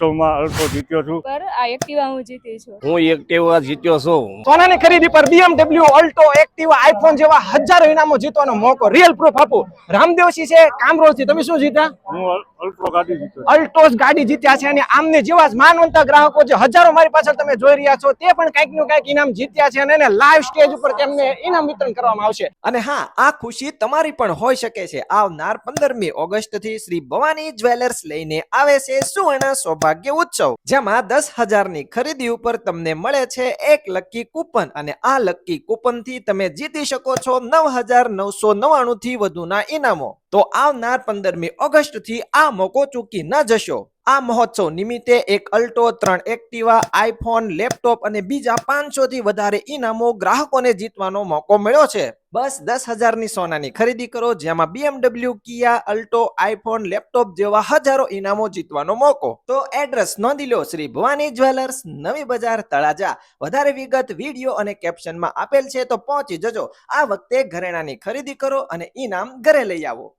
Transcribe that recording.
લેપટોપમાં અલ્ટો જીત્યો છું. પર આ એક્ટિવા હું જીતી છું. હું એક્ટિવા જીત્યો છું. સોનાની ખરીદી પર BMW, અલ્ટો, એક્ટિવા, આઈફોન જેવા હજારો ઇનામો જીતવાનો મોકો. રિયલ પ્રૂફ આપું. રામદેવસિંહ છે કામરોલ થી, તમે શું જીત્યા? હું અલ્ટો ગાડી જીત્યો છું. અલ્ટોસ ગાડી જીત્યા છે અને આમને જેવા જ માનવંતા ગ્રાહકો જે હજારો મારી પાછળ તમે જોઈ રહ્યા છો તે પણ કંઈક નું કંઈક ઇનામ જીત્યા છે અને એને લાઈવ સ્ટેજ ઉપર તેમને ઇનામ વિતરણ કરવામાં આવશે. અને હા, આ ખુશી તમારી પણ હોઈ શકે છે. આવનાર 15મી ઓગસ્ટ થી શ્રી ભવાની જ્વેલર્સ લઈને આવે છે સુવર્ણ સૌભાગ્ય ઉત્સવ, જેમાં 10,000 ની ખરીદી ઉપર તમને મળે છે એક લકી કૂપન અને આ લકી કૂપન થી તમે જીતી શકો છો 9,999 થી વધુના ઇનામો. તો આવનાર 15મી ઓગસ્ટ થી આ મોકો ચૂકી ન જશો. આ મહોત્સવ નિમિત્તે એક અલ્ટો, 3 એક્ટિવા, આઈફોન, લેપટોપ અને બીજા 500 થી વધારે ઇનામો ગ્રાહકોને જીતવાનો મોકો મળ્યો છે. બસ 10,000 ની સોનાની ખરીદી કરો, જેમાં BMW, કિયા, અલ્ટો, આઈફોન, લેપટોપ જેવા હજારો ઇનામો જીતવાનો મોકો. તો એડ્રેસ નોંધી લો, શ્રી ભવાની જ્વેલર્સ, નવી બજાર, તળાજા. વધારે વિગત વિડીયો અને કેપ્શનમાં આપેલ છે, તો પહોંચી જજો. આ વખતે ઘરેણાની ખરીદી કરો અને ઇનામ ઘરે લઈ આવો.